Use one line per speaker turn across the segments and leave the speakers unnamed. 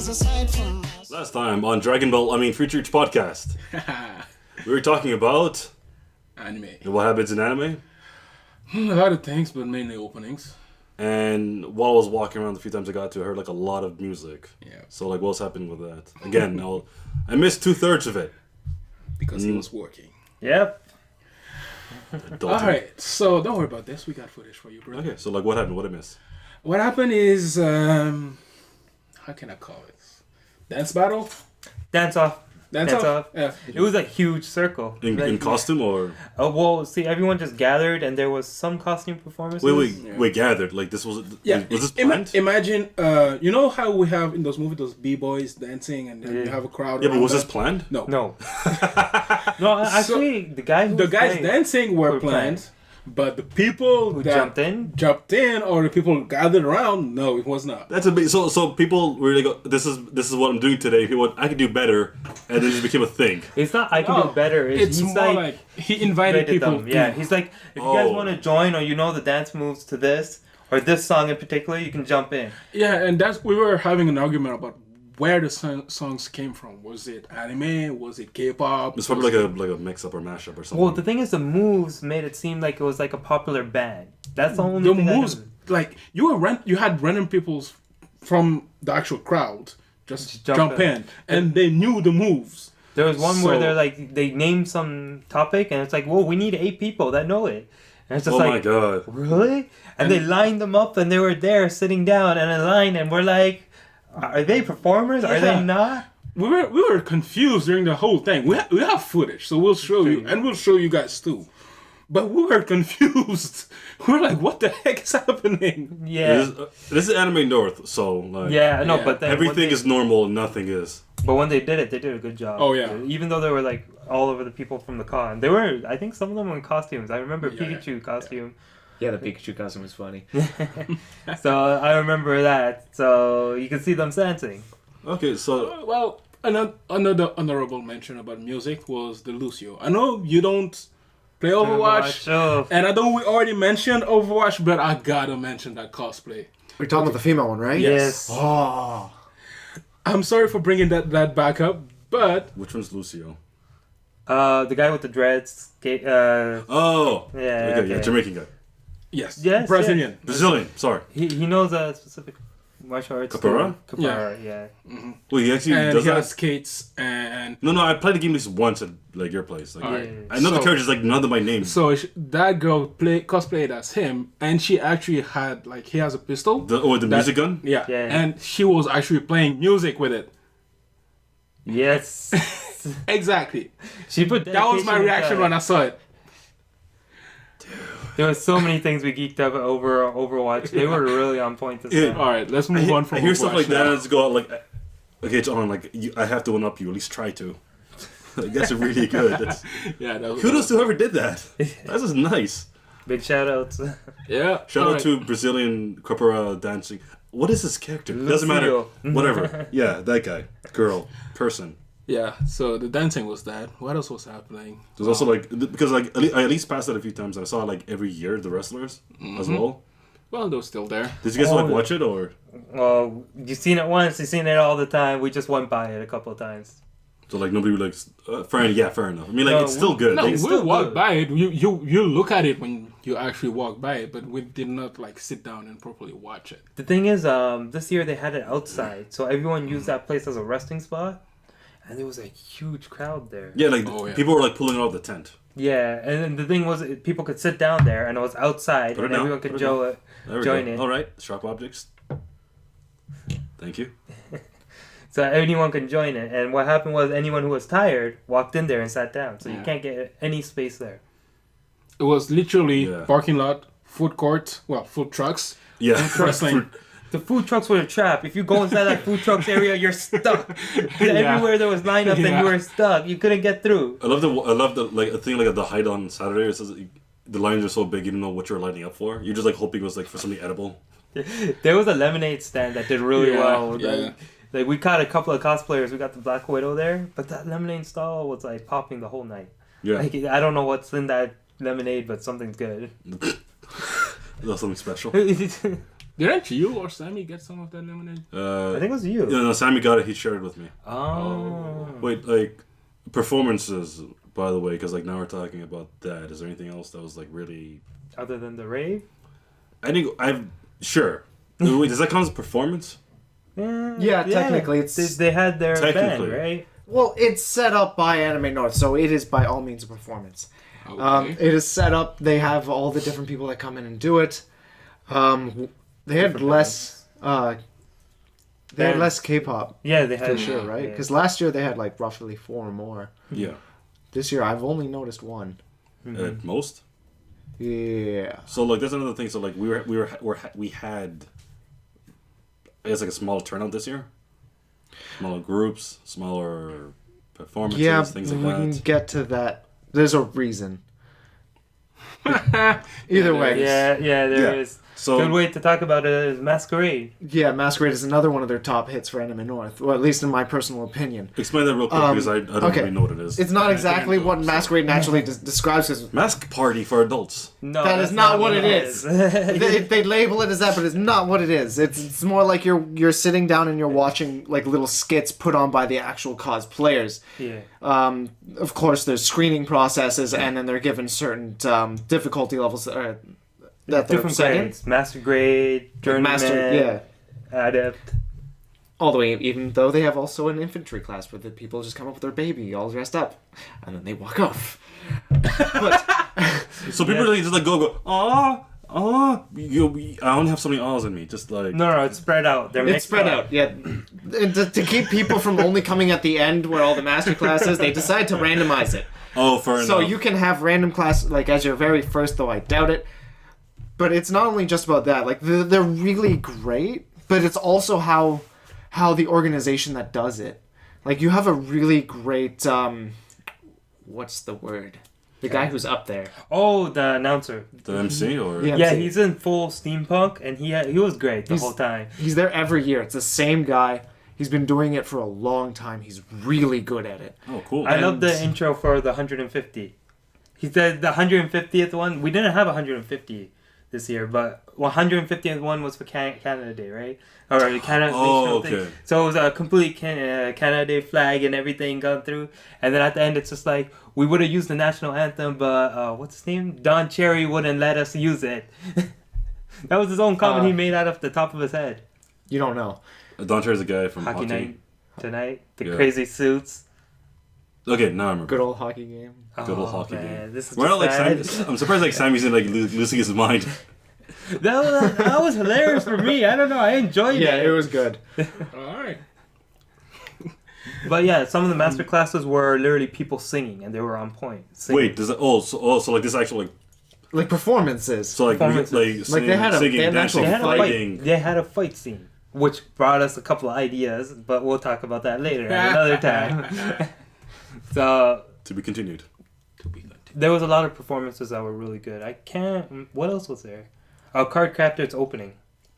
Last time on Future Reach Podcast, we were talking about
anime.
What happens in anime.
A lot of things, but mainly openings.
And while I was walking around the few times I got to, I heard like a lot of music.
Yeah.
So like, what's happening with that? Again, I missed 2/3 of it
because he was working.
Yep.
Alright, so don't worry about this. We got footage for you, bro.
Okay, so like, what happened? What did I miss?
What happened is, how can I call it? Dance battle?
Dance off.
Dance off?
Yeah. It was a huge circle.
In costume or?
Oh, well, see, everyone just gathered and there was some costume performances.
Wait, gathered. Like this was,
yeah.
Was this planned?
Imagine, you know how we have in those movies, those B-boys dancing and then you have a crowd.
Yeah, but was this planned?
No.
No, actually, the guys
dancing were planned. But the people
who
that jumped in, or the people gathered around, no, it was not.
That's a big. So people really go. This is what I'm doing today. People, I can do better, and it just became a thing.
It's not I can do better.
It's more like he invited people.
Them. Yeah, he's like, if you guys want to join, or you know the dance moves to this or this song in particular, you can jump in.
Yeah, and we were having an argument about where the songs came from. Was it anime? Was it K-pop?
It's probably like a mix-up or mashup or something.
Well, the thing is, the moves made it seem like it was like a popular band. That's the only thing.
The moves, like you had random people from the actual crowd just jump in, and they knew the moves.
There was one where they named some topic, and it's like, whoa, we need 8 people that know it. And it's just
my god,
really? And they lined them up, and they were there sitting down in a line, and we're like, are they performers? Are they not?
We were confused during the whole thing. We have footage, so we'll show you, and we'll show you guys too. But we were confused. We're like, what the heck is happening?
Yeah.
This is Anime North, so like...
Yeah, no, but then
everything is normal and nothing is.
But when they did it, they did a good job.
Oh, yeah.
Even though they were like all over the people from the con. They were, I think some of them were in costumes. I remember Pikachu costume.
Yeah, the Pikachu costume was funny.
So I remember that. So you can see them dancing.
Okay, so...
well, another honorable mention about music was the Lucio. I know you don't play Overwatch. And I know we already mentioned Overwatch, but I gotta mention that cosplay.
We're talking about the female one, right?
Yes.
Oh.
I'm sorry for bringing that back up, but...
Which one's Lucio?
The guy with the dreads.
Oh!
Yeah,
okay. Yeah, Jamaican guy.
Yes.
Brazilian, sorry.
He knows a specific martial arts.
Capoeira?
Capoeira, yeah.
Mm-hmm. Well, he actually
and
does
he
that?
has skates and...
No, I played the game at least once at like your place. Like, I know the characters, like none of my names.
So that girl cosplayed as him, and she actually had, like, he has a pistol.
The music gun?
Yeah. And she was actually playing music with it.
Yes.
Exactly.
That
was my reaction when I saw it.
There were so many things we geeked up over Overwatch. They were really on point this time.
All right, let's move on from
I hear
Overwatch
stuff like
now.
that and it's go like, okay, John, like I have to one up you. At least try to. Like, that's really good. Kudos to whoever did that. That's just nice.
Big shout outs.
Yeah.
Shout out to Brazilian capoeira dancing. What is this character? Doesn't matter. Whatever. Yeah, that guy, girl, person.
Yeah, so the dancing was that. What else was happening?
There's also like, because like I at least passed it a few times. I saw like every year the wrestlers as well.
Well, they're still there.
Did you guys like watch it or?
Well, you've seen it once. You've seen it all the time. We just went by it a couple of times.
So like nobody would like, fair enough. I mean like it's still good.
No,
like,
we walk by it. You look at it when you actually walk by it, but we did not like sit down and properly watch it.
The thing is, this year they had it outside, so everyone used that place as a resting spot. And there was a huge crowd there.
Yeah, like people were like pulling out of the tent.
Yeah, and then the thing was, people could sit down there, and it was outside, and everyone could join it.
All right, sharp objects. Thank you.
So anyone can join it, and what happened was anyone who was tired walked in there and sat down. So you can't get any space there.
It was literally parking lot, food court, food trucks.
Yeah,
wrestling.
The food trucks were a trap. If you go inside that food trucks area, you're stuck. Everywhere there was lineups and you were stuck. You couldn't get through.
I love the like a thing like at the height on Saturday. It says the lines are so big you don't know what you're lining up for. You're just like hoping it was like for something edible.
There was a lemonade stand that did really well.
Yeah.
Like we caught a couple of cosplayers. We got the Black Widow there, but that lemonade stall was like popping the whole night.
Yeah.
Like, I don't know what's in that lemonade, but something's good.
That's something special.
Didn't you or Sammy get some of that lemonade?
I think it was you.
No, Sammy got it. He shared it with me.
Oh.
Wait, like performances, by the way, because like now we're talking about that. Is there anything else that was like really
Other than the rave?
I think sure. Wait, does that count as a performance?
Yeah, technically it's...
They had their band, right?
Well, it's set up by Anime North, so it is by all means a performance.
Okay.
It is set up. They have all the different people that come in and do it. They had less. They had less K-pop.
Yeah, they had
for sure, right? Because last year they had like roughly 4 or more.
Yeah.
This year I've only noticed 1.
At most.
Yeah.
So like that's another thing. So like we had, I guess like a smaller turnout this year. Smaller groups, smaller performances, things like
we
that.
can get to that. There's a reason. Either way.
Yeah, there is.
So
Good way to talk about it is Masquerade.
Yeah, Masquerade is another one of their top hits for Anime North, or at least in my personal opinion.
explain that real quick because I don't really know what it is.
It's not exactly what Masquerade naturally describes as.
Mask party for adults.
No,
That is not what it is.
is.
they label it as that, but it's not what it is. It's more like you're sitting down and you're watching like little skits put on by the actual cosplayers.
Yeah.
Of course, there's screening processes, and then they're given certain difficulty levels that they're
Different
set in.
grades. Master grade, journeyman, adept.
All the way, even though they have also an infantry class where the people just come up with their baby all dressed up, and then they walk off. But
So people really just like go ah. I only have so many ahs in me. Just like
No, it's spread out. They're
it's
mixed
spread
up.
out, yeah. And to keep people from only coming at the end where all the master classes, they decide to randomize it.
oh, fair enough.
So you can have random class like as your very first, though I doubt it. But it's not only just about that. Like they're really great, but it's also how the organization that does it. Like you have a really great what's the word? The guy who's up there.
Oh, the announcer.
the MC or
Yeah.
Yeah, he's in full steampunk, and he was great the whole time.
He's there every year. It's the same guy. He's been doing it for a long time. He's really good at it.
oh cool.
I love the intro for the 150. He said the 150th one. We didn't have 150 this year, but 150th one was for Canada Day, right? Or the Canada
Oh,
thing.
okay.
So it was a complete Canada Day flag and everything gone through. And then at the end, it's just like, we would have used the national anthem, but what's his name? Don Cherry wouldn't let us use it. That was his own comment he made out of the top of his head.
You don't know.
Don Cherry's a guy from
Hockey
hockey.
night tonight. The
Yeah.
crazy suits.
Okay, now I remember.
Good old hockey game.
Good old hockey game.
This is
We're not like
sad.
I'm surprised like Sammy's in like losing his mind.
That was hilarious for me. I don't know. I enjoyed it.
Yeah, it was good.
Alright.
But yeah, some of the master classes were literally people singing, and they were on point. Singing.
Wait, does that? So like this actual like
Like performances.
so like
Performances.
like
Like, they had a-
singing,
they had an
dancing,
actual
fighting.
They had a fight scene, which brought us a couple of ideas, but we'll talk about that later at another time. So
To be continued.
there was a lot of performances that were really good. I can't. What else was there? Card Captor's opening.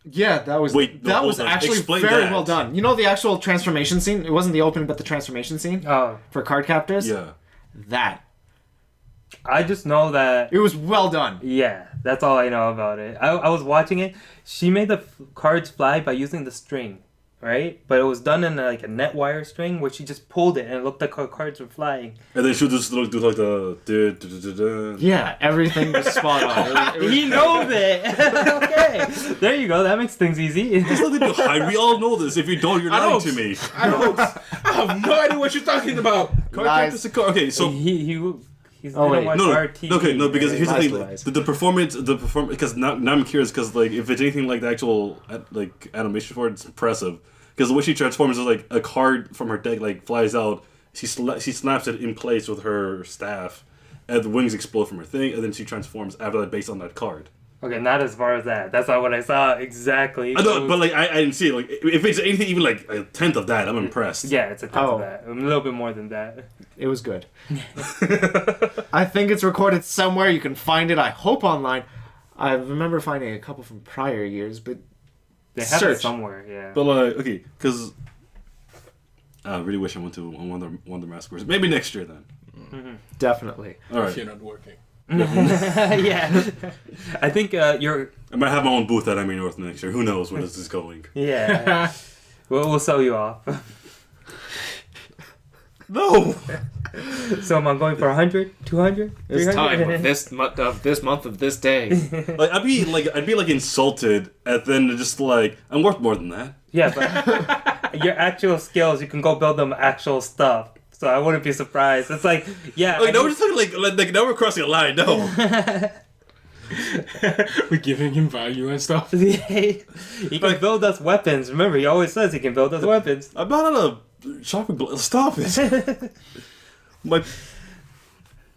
Yeah, that was
Wait, no,
that
hold
was
on.
actually
Explain
very
that.
well done. You know the actual transformation scene? It wasn't the opening, but the transformation scene
Oh,
for card captors?
Yeah.
That.
I just know that.
It was well done.
Yeah, that's all I know about it. I was watching it. She made the cards fly by using the string, right? But it was done in like a net wire string where she just pulled it and it looked like her cards were flying.
And then she'll just do like the
Yeah, everything was spot on. It was
He knows it. Okay, there you go. That makes things easy.
There's nothing to hide. We all know this. If you don't, you're lying to me.
I have no idea what you're talking about.
Card
Lies.
captors are card. Okay, so
He's
Oh, wait.
watch
no,
RT.
okay, no, because here's the
Lies
thing:
to lies.
the performance, because now I'm curious because like if it's anything like the actual like animation for it, it's impressive. Because the way she transforms is like a card from her deck like flies out. She snaps it in place with her staff, and the wings explode from her thing, and then she transforms after that based on that card.
Okay, not as far as that. That's not what I saw exactly.
I know, but like I didn't see it. Like if it's anything even like a tenth of that, I'm impressed.
Yeah, it's a tenth
Oh.
of that. A little bit more than that.
It was good. I think it's recorded somewhere. You can find it, I hope, online. I remember finding a couple from prior years, but
They have
Search.
it somewhere, yeah.
But like okay, because I really wish I went to Wonder Masquerades. Maybe next year then.
definitely.
All
If
right.
you're not working.
Yeah. I think you're.
I might have my own booth at Anime North next year. Who knows where this is going?
Yeah. We'll sell you off.
No.
So am I going for 100, 200,
This
300?
time of this month of this day.
Like I'd be like insulted, and then just like I'm worth more than that.
Yeah, but your actual skills, you can go build them actual stuff. So I wouldn't be surprised. It's like, yeah.
Like now we're just talking like now we're crossing a line. No.
We're giving him value and stuff.
He can build us weapons. Remember, he always says he can build us weapons.
I'm not on a shopping block. Stop it.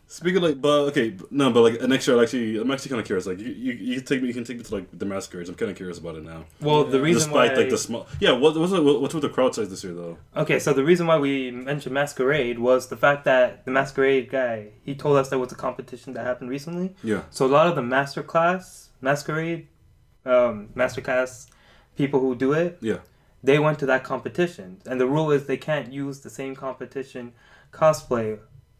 Speaking of like, but like next year, I'm actually kind of curious. Like, you can take me to like the Masquerades. I'm kind of curious about it now.
Well, the reason
Despite
why,
like the small, what's with the crowd size this year though?
Okay, so the reason why we mentioned Masquerade was the fact that the Masquerade guy, he told us there was a competition that happened recently.
Yeah.
So a lot of the Masquerade, masterclass people who do it,
Yeah.
they went to that competition, and the rule is they can't use the same competition cosplay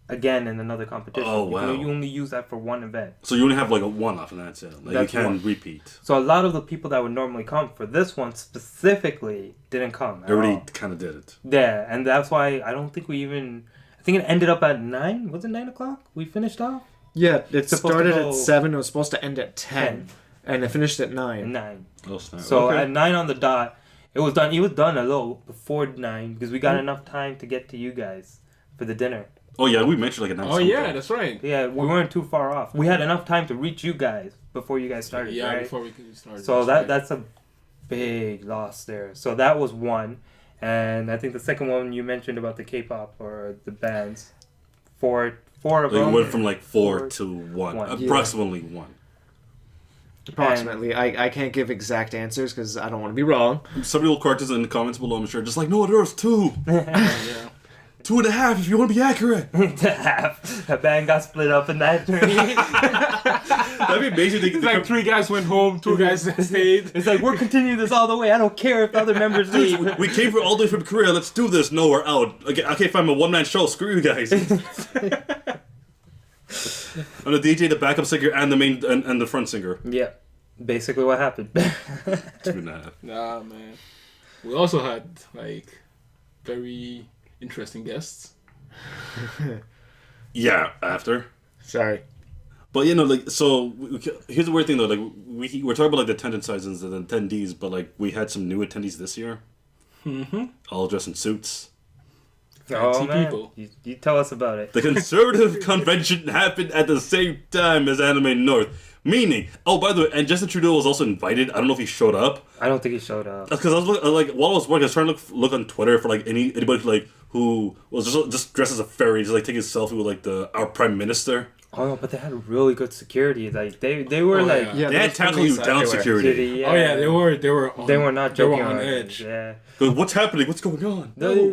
again in another competition.
Oh, wow.
You only use that for one event.
So you only have like a one-off, and that's it. Like
That's
you can
one.
repeat.
So a lot of the people that would normally come for this one specifically didn't come at
Everybody
all.
kind of did it.
Yeah, and that's why I don't think we even... I think it ended up at 9? Was it 9 o'clock? We finished off?
Yeah, it
Supposed
started
to go
at 7. It was supposed to end at 10.
10.
And it finished at
At
9.
9.
Oh snap.
So
Okay.
at 9 on the dot, it was done. It was done a little before 9 because we got enough time to get to you guys for the dinner.
Oh yeah, we mentioned like an
Oh yeah, that's right.
Yeah, we weren't too far off. We had enough time to reach you guys before you guys started,
Yeah,
right?
before we could start.
So that's a big loss there. So that was one. And I think the second one you mentioned about the K-pop or the bands. Four of
Like,
them.
it went from like 4
Four
to 1.
one.
Approximately 1.
Approximately. I can't give exact answers because I don't want to be wrong.
Somebody will correct us in the comments below, I'm sure. Just like, no, there's 2.
yeah.
2.5 if you want to be accurate.
The band got split up in that journey.
That'd be amazing.
It's like 3 guys went home, 2 guys stayed.
It's like, we're continuing this all the way. I don't care if the other members leave.
Dude, we came all the way from Korea. Let's do this. No, we're out. Okay, fine. I'm a one-man show. Screw you guys. I'm the DJ, the backup singer, and the main and the front singer.
Yeah, basically what happened.
2.5.
Nah, man. We also had like very interesting guests.
Yeah, after.
Sorry.
But like, so here's the weird thing though. Like, we're talking about like the attendance sizes and the attendees, but like we had some new attendees this year.
Mm-hmm.
All dressed in suits.
Oh,
Fancy
man.
people.
You tell us about it.
The conservative convention happened at the same time as Anime North. Meaning, oh, by the way, and Justin Trudeau was also invited. I don't know if he showed up.
I don't think he showed up.
That's because I was while I was working, I was trying to look on Twitter for like anybody like who was just dressed as a fairy, just like taking a selfie with like our prime minister.
Oh, no, but they had really good security. Like they were
Oh,
like
yeah.
They had tackle you down
everywhere.
security.
yeah.
Oh yeah, they were.
They were not joking
on
on
edge.
Yeah.
Go, what's happening? What's going on?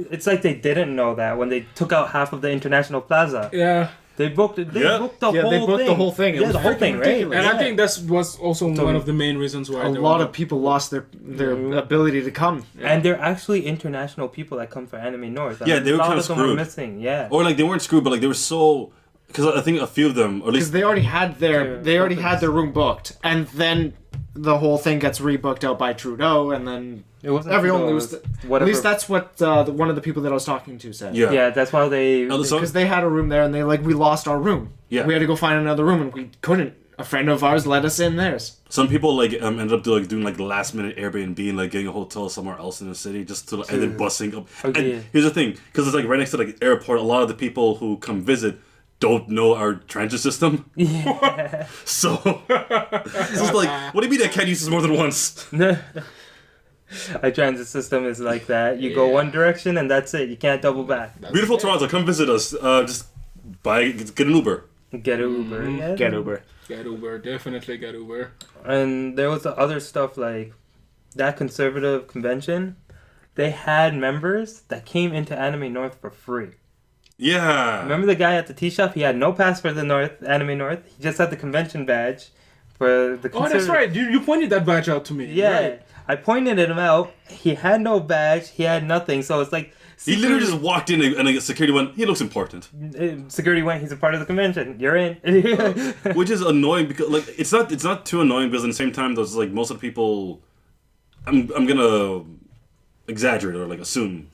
It's like they didn't know that when they took out half of the international plaza.
Yeah.
They booked it. They
Yeah.
booked the
Yeah,
whole
they
thing.
booked the whole thing. It
Yeah,
was
the whole
freaking
thing, right?
ridiculous.
And I
Yeah.
think that's was also
So
one of the main reasons why
A
there
lot
were-
of people lost their
Mhm.
ability to come.
And they're actually international people that come for Anime North.
Yeah, they were
a lot
kinda
of them were
screwed.
missing. Yeah.
Or like they weren't screwed, but like they were so. Because I think a few of them, or at
Because
least
they already had
Their
their room booked, and then the whole thing gets rebooked out by Trudeau, and then
It wasn't
everyone
Trudeau,
lose.
it was
At
whatever.
least that's what one of the people that I was talking to said.
yeah.
Yeah, that's why they.
Oh, so-
Because they had a room there, and they we lost our room.
Yeah.
We had to go find another room, and we couldn't. A friend of ours let us in theirs.
Some people like ended up doing like last minute Airbnb and like getting a hotel somewhere else in the city just to and then busing up.
Okay.
And here's the thing, because it's like right next to like airport. A lot of the people who come visit don't know our transit system.
Yeah.
So it's just like, what do you mean I can't use this more than once?
A transit system is like that. You go one direction and that's it. You can't double back.
Beautiful Toronto, come visit us. Just get an Uber.
Get an Uber. Yeah.
Get Uber.
Get Uber, definitely get Uber.
And there was the other stuff like that conservative convention. They had members that came into Anime North for free.
Yeah.
Remember the guy at the tea shop? He had no pass for the Anime North. He just had the convention badge for the.
Oh, that's right. You pointed that badge out to me.
Yeah,
Right.
I pointed him out. He had no badge. He had nothing. So it's like
He literally just walked in and like, security went, he looks important.
Security went, he's a part of the convention. You're in.
Which is annoying because like it's not too annoying because at the same time there's like most of the people I'm gonna exaggerate or like assume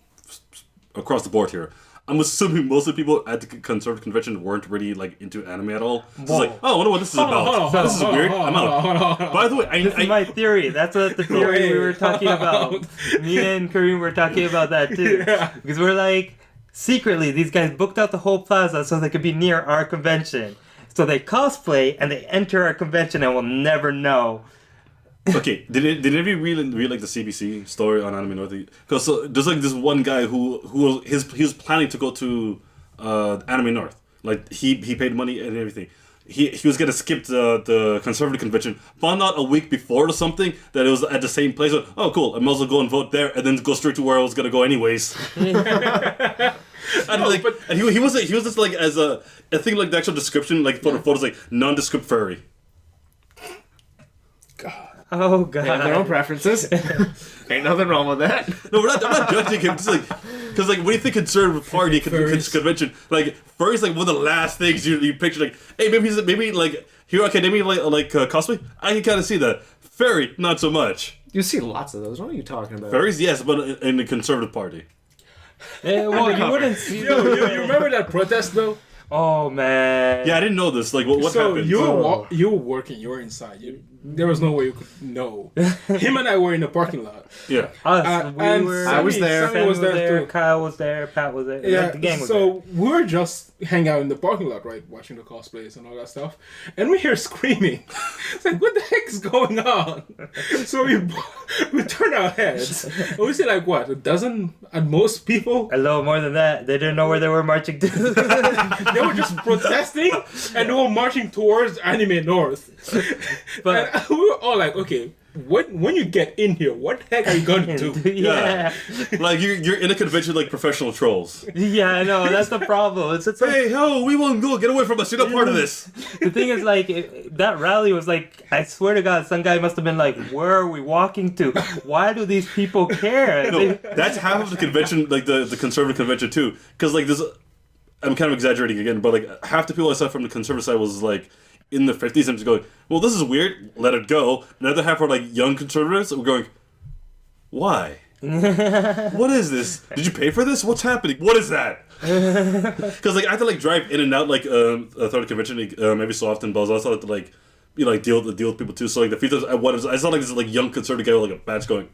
across the board here. I'm assuming most of the people at the conservative convention weren't really like into anime at all. So it's like, oh, I wonder what this is about. This is weird. I'm out. By the way,
this is my theory. That's what the theory we were talking about. Me and Kareem were talking about that too. Yeah. Because we're like, secretly, these guys booked out the whole plaza so they could be near our convention. So they cosplay and they enter our convention and we'll never know.
Okay, did anybody read like the CBC story on Anime North? Because there's like this one guy who he was planning to go to Anime North. Like he paid money and everything. He was gonna skip the conservative convention. Found out a week before or something that it was at the same place. So, oh, cool! I might as well go and vote there, and then go straight to where I was gonna go anyways. And like, and he was just like as I think like the actual description like for the photos like nondescript furry.
God. Oh God!
They have their own preferences. Ain't nothing wrong with that.
No, I'm not judging him. Just like, because like when you think conservative party convention, like furry's like one of the last things you picture. Like, hey, maybe like Hero Academia like cosplay. I can kind of see that. Furry, not so much.
You see lots of those. What are you talking about?
Furries, yes, but in the conservative party.
Well, you wouldn't see.
Yo, you remember that protest though?
Oh man!
Yeah, I didn't know this. Like, what happened?
So you were working. You were inside. There was no way you could know. Him and I were in the parking lot.
Yeah.
I was there.
Sam was there. Kyle was there. Pat was there.
Yeah.
The gang was
so we were just hanging out in the parking lot, right, watching the cosplays and all that stuff, and we hear screaming. It's like, what the heck is going on? So we turn our heads and we see like what, a dozen at most people.
A little more than that. They didn't know where they were marching to.
They were just protesting and they were marching towards Anime North.
But
and we were all like, okay, when you get in here, what the heck are you going to do?
Yeah.
Like you're in a convention like professional trolls.
Yeah, I know. That's the problem. It's like,
hey, ho, we won't go. Get away from us. You're not part of this.
The thing is, like, that rally was like, I swear to God, some guy must have been like, where are we walking to? Why do these people care?
No, that's half of the convention, like the conservative convention too. Because like this, I'm kind of exaggerating again, but like half the people I saw from the conservative side was like in the 50s. I'm just going, well, this is weird. Let it go. Another half were like young conservatives. We're going, why? What is this? Did you pay for this? What's happening? What is that? Because like I have to like drive in and out like a third convention every so often, but I also have to like deal with people too. So like the few times I saw like this like young conservative guy with like a badge going,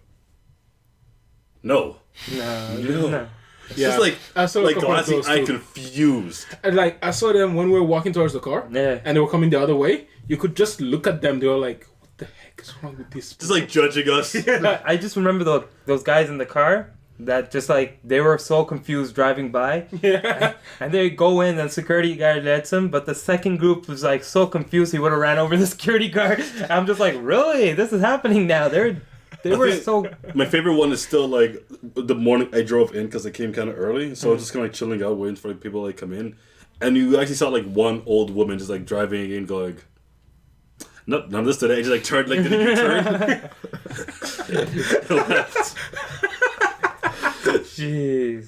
no. It's just like
I saw
like glassy eye confused.
And like I saw them when we were walking towards the car,
Yeah.
and they were coming the other way. You could just look at them. They were like, "What the heck is wrong with this?"
Just like judging us.
I just remember those guys in the car that just like, they were so confused driving by.
Yeah.
And they go in and security guard lets them, but the second group was like so confused he would have ran over the security guard. I'm just like, really? This is happening now. They were so...
My favorite one is still like the morning I drove in because I came kind of early, so I was just kind of like chilling out waiting for people to like come in, and you actually saw like one old woman just like driving in going, nope, none of this today. Just like turned, like did you turn? Left.
Jeez.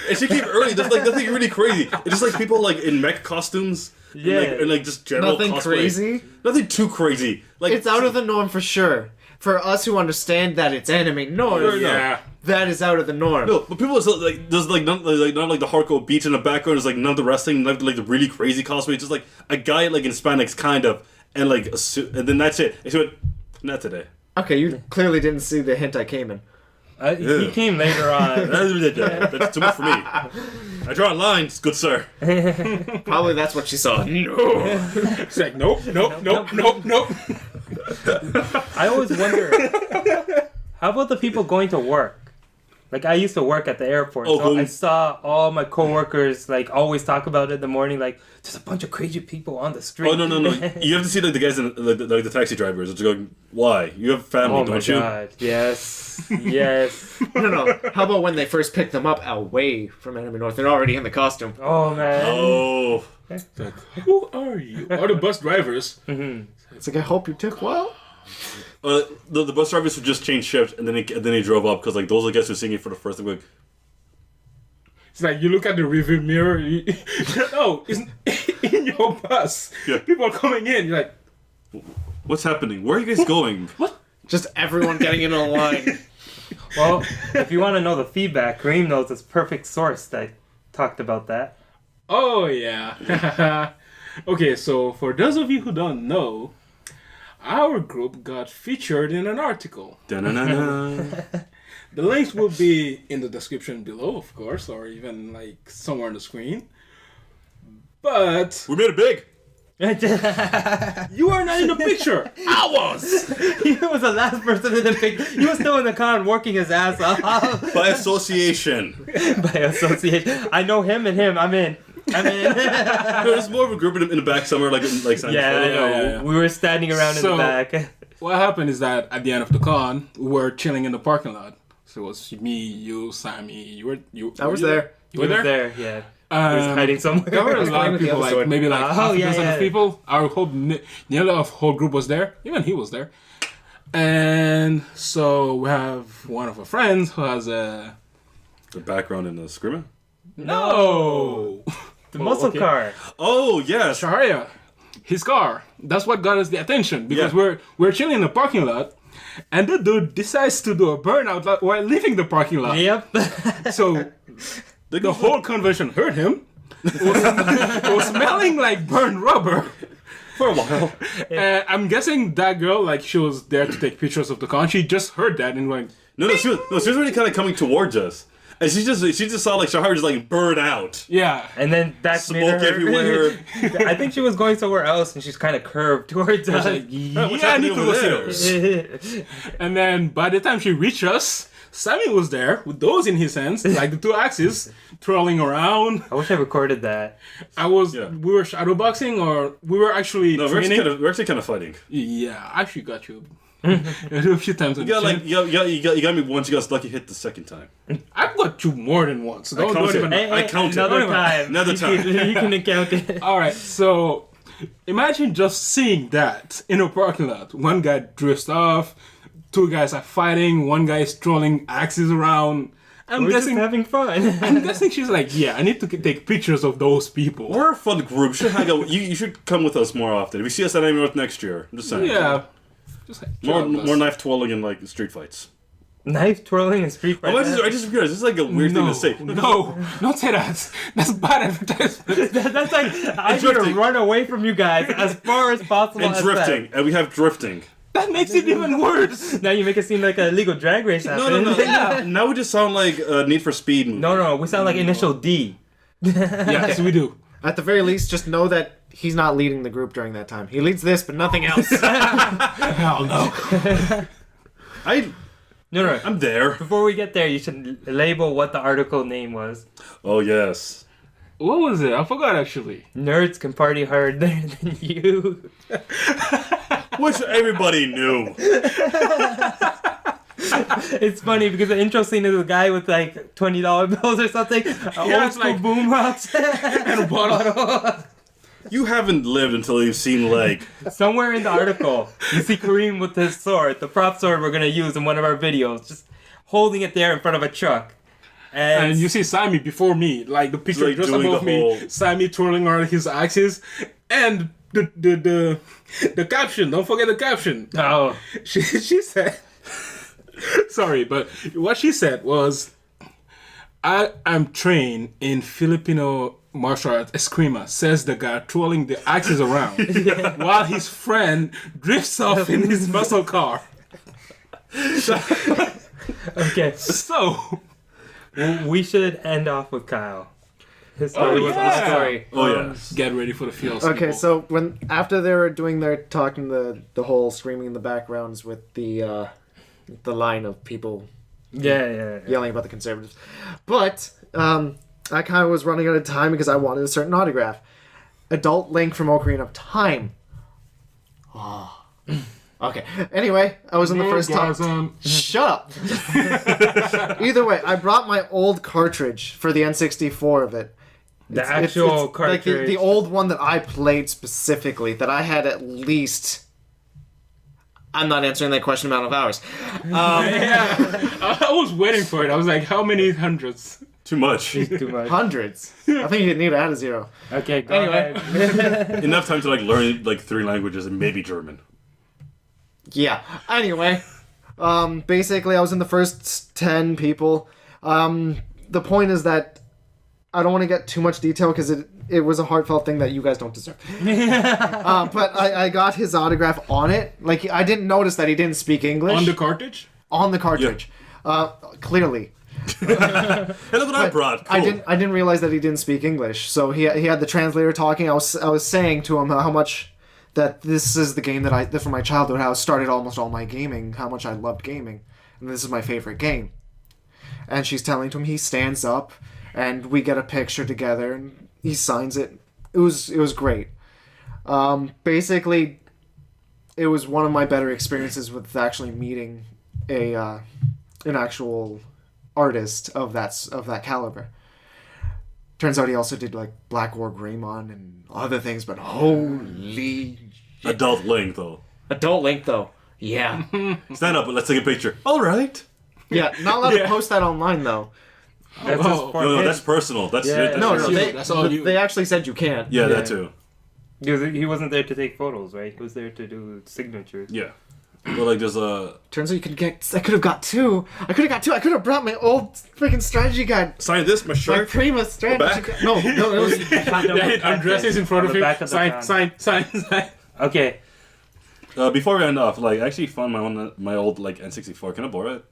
And she came early. There's like nothing really crazy. It's just like people like in mech costumes.
Yeah.
And like just general
Nothing
cosplay.
crazy?
Nothing too crazy. Like
It's out of the norm for sure. For us who understand that it's anime norm,
Yeah.
that is out of the norm.
No, but people are still, like there's like none like the hardcore beats in the background. There's like none of the wrestling, none of like the really crazy cosplay. It's just like a guy like in spandex kind of, and like a suit, and then that's it. And she went, not today.
Okay, you clearly didn't see the hint I came in.
He came later on.
That's too much for me. I draw lines, good sir.
Probably that's what she saw. No.
It's like, nope.
I always wonder, how about the people going to work? Like, I used to work at the airport, so I saw all my coworkers like always talk about it in the morning. Like, there's a bunch of crazy people on the street.
Oh no! You have to see like the guys in like the taxi drivers. It's going, why? You have family, don't you?
Oh my God! Yes, yes.
No. How about when they first pick them up away from Anime North? They're already in the costume.
Oh man.
Oh.
It's like, who are you? Are the bus drivers?
Mm-hmm.
It's like, I hope you took well.
The bus drivers would just change shift and then they drove up because like those are the guys who are singing for the first time. Like,
It's like you look at the rearview mirror. Oh, it's in your bus.
Yeah.
People are coming in. You're like,
What's happening? Where are you guys going?
Just everyone getting in a line.
Well, if you want to know the feedback, Kareem knows this perfect source that talked about that.
oh yeah. Okay, so for those of you who don't know, our group got featured in an article.
Da-na-na-na.
The links will be in the description below, of course, or even like somewhere on the screen. But
We made it big.
you are not in the picture. I was.
He was the last person in the picture. He was still in the con working his ass off.
By association.
By association. I know him and him. I'm in.
No, there's more of a group in the back somewhere, like San
Yeah, I know.
yeah.
We were standing around in
So-
the back.
What happened is that at the end of the con, we were chilling in the parking lot. So it was me, you, Sammy.
I was there.
You were there?
Yeah. He was hiding somewhere.
There were a lot
playing
of
with the
people,
episode.
like maybe like
Oh,
half a
yeah,
dozen
yeah.
of people. Our whole nearly our whole group was there. Even he was there. And so we have one of our friends who has a
The background in the screamer.
no
The muscle
okay.
car.
Oh yes.
Sharia, his car. That's what got us the attention because
Yeah.
we're chilling in the parking lot, and the dude decides to do a burnout while leaving the parking lot.
Yep.
So the whole convention heard him. It was smelling like burned rubber.
For a while.
I'm guessing that girl, like, she was there to take pictures of the con. She just heard that and went,
No, she was really kind of coming towards us, and she just saw like Shahar just like burn out,
yeah.
And then that made
smoke
her.
everywhere.
I think she was going somewhere else, and she's kind of curved towards us.
Like,
what's
yeah, I need
happening
to
over
go see
there?
those. And then by the time she reached us, Sammy was there with those in his hands, like the two axes, twirling around.
I wish I recorded that.
We were shadowboxing, or we were actually
No, we're
training.
actually kind of fighting.
Yeah, I actually got you. A few times on
You got
the
like
chin.
you got me once. You got lucky hit the second time.
I've got you more than once. Don't
counted.
even.
I counted.
Another
Anyway,
time.
another time.
You can count it.
All right, so imagine just seeing that in a parking lot. One guy drifts off, two guys are fighting, one guy is throwing axes around. I'm
We're
guessing.
just having fun.
I'm guessing she's like, yeah, I need to take pictures of those people.
We're a fun group. Should hang out. You should come with us more often. If you see us at Anime North next year, I'm just saying.
Yeah, just like
More knife twirling and like street fights.
Knife twirling and street
Oh,
fight.
I just realized this is like a weird thing to say.
No, don't say that. That's bad advertisement.
That's like I need to
drifting.
run away from you guys as far as possible.
And
as
drifting, and we have drifting.
That makes it even worse.
that. Now you make it seem like a legal drag race
No,
happened.
no, no.
Yeah.
Now we just sound like Need for Speed movie.
No, we sound like Initial D.
Yes, we do.
At the very least, just know that he's not leading the group during that time. He leads this, but nothing else.
Hell no.
No.
I'm there.
Before we get there, you should label what the article name was.
Oh yes.
What was it? I forgot actually.
Nerds can party harder than you.
Which everybody knew.
It's funny because the intro scene is a guy with like $20 bills or something, old
it's
school
like-
boom rocks,
And a bottle.
You haven't lived until you've seen like
Somewhere in the article, you see Kareem with his sword, the prop sword we're gonna use in one of our videos, just holding it there in front of a truck.
And you see Sammy before me, like the picture
Like
just
doing
above
the
me.
whole-
Sammy twirling around his axes, and the caption. Don't forget the caption.
Oh,
She said, sorry, but what she said was, "I am trained in Filipino martial arts eskrima," says the guy twirling the axes around while his friend drifts off in his muscle car.
okay.
So.
We should end off with Kyle. His story was
yeah.
a story.
oh yes.
Get ready for the feels.
Okay, so after they were doing their talking, the whole screaming in the backgrounds with the line of people
Yeah.
yelling about the conservatives, but I kind of was running out of time because I wanted a certain autograph. Adult Link from Ocarina of Time. Oh. Okay. Anyway, I was in the first top. Shut up. Either way, I brought my old cartridge for the N64 of it.
The actual
Like
cartridge.
the old one that I played specifically, that I had at least. I'm not answering that question amount of hours.
Yeah, I was waiting for it. I was like, how many hundreds?
Too much.
Too much.
Hundreds. I think you need to add a 0.
Okay, go
Anyway.
ahead.
Enough time to like learn like 3 languages and maybe German.
Yeah. Anyway, basically, I was in the first 10 people. The point is that I don't want to get too much detail because it was a heartfelt thing that you guys don't deserve. But I got his autograph on it. Like, I didn't notice that he didn't speak English.
On the cartridge?
On the cartridge. Clearly.
Hey, look what I brought. Cool.
I didn't realize that he didn't speak English. So he had the translator talking. I was saying to him how much that this is the game that from my childhood, how it started almost all my gaming, how much I loved gaming, and this is my favorite game. And she's telling to him, he stands up, and we get a picture together, and he signs it. It was great. Basically, it was one of my better experiences with actually meeting an actual artist of that caliber. Turns out he also did like Black War Greymon and other things, but holy shit.
Adult Link though.
Adult Link though. Yeah.
Stand up and let's take a picture. All right.
Yeah, not allowed to post that online though.
That's just for
No,
him.
that's personal. That's
Yeah.
No,
That's you. That's all you.
They actually said you can't.
Yeah, that too.
He wasn't there to take photos, right? He was there to do signatures.
Yeah. But like there's a
Turns out you could get. I could have got 2. I could have brought my old freaking strategy guide.
sign this, my
My
shirt.
Prima strategy
back.
guide. No, it was.
Yeah, I'm dressing in front
On
of
the
him.
back of the
Sign.
Okay.
Before we end off, like I actually found my old like N64. Can I borrow it?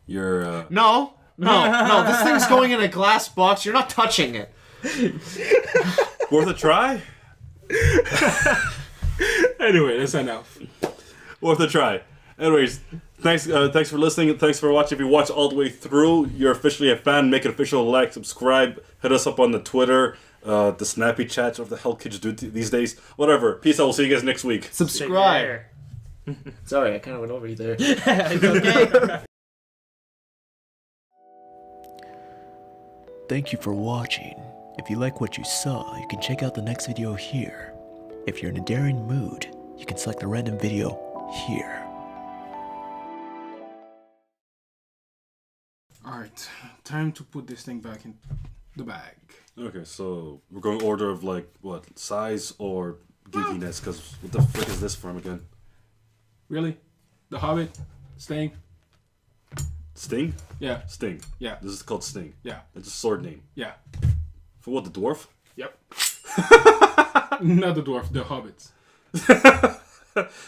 Your
No. This thing's going in a glass box. You're not touching it.
worth a try?
Anyway, that's enough.
Worth a try. Anyways, thanks for listening. Thanks for watching. If you watch all the way through, you're officially a fan. Make it official. Like, subscribe. Hit us up on the Twitter, the Snappy Chats, whatever the hell kids do these days. Whatever. Peace out. We'll see you guys next week.
Subscribe. Sorry, I kind of went over you there.
It's okay.
Thank you for watching. If you like what you saw, you can check out the next video here. If you're in a daring mood, you can select the random video here.
Alright, time to put this thing back in the bag.
Okay, so we're going order of like what size or geekiness? Because what the frick is this from again?
Really? The Hobbit? Sting?
Sting?
Yeah.
Sting.
Yeah.
This is called Sting.
Yeah.
It's a sword name.
Yeah.
For what? The dwarf?
Yep. Not the dwarf, the hobbits.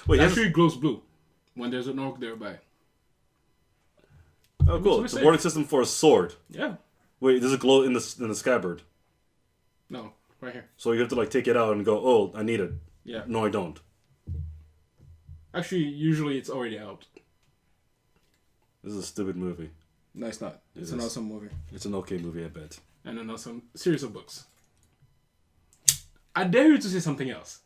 Wait,
It actually glows blue when there's an orc nearby.
oh cool.
we're
It's a
safe.
warning system for a sword.
Yeah.
Wait, does it glow in the scabbard?
No, right here.
So you have to like take it out and go, oh, I need it.
Yeah.
No, I don't.
Actually, usually it's already out.
This is a stupid movie.
No, it's not. It's
It
an
is.
awesome movie.
It's an okay movie, I bet.
And an awesome series of books. I dare you to say something else.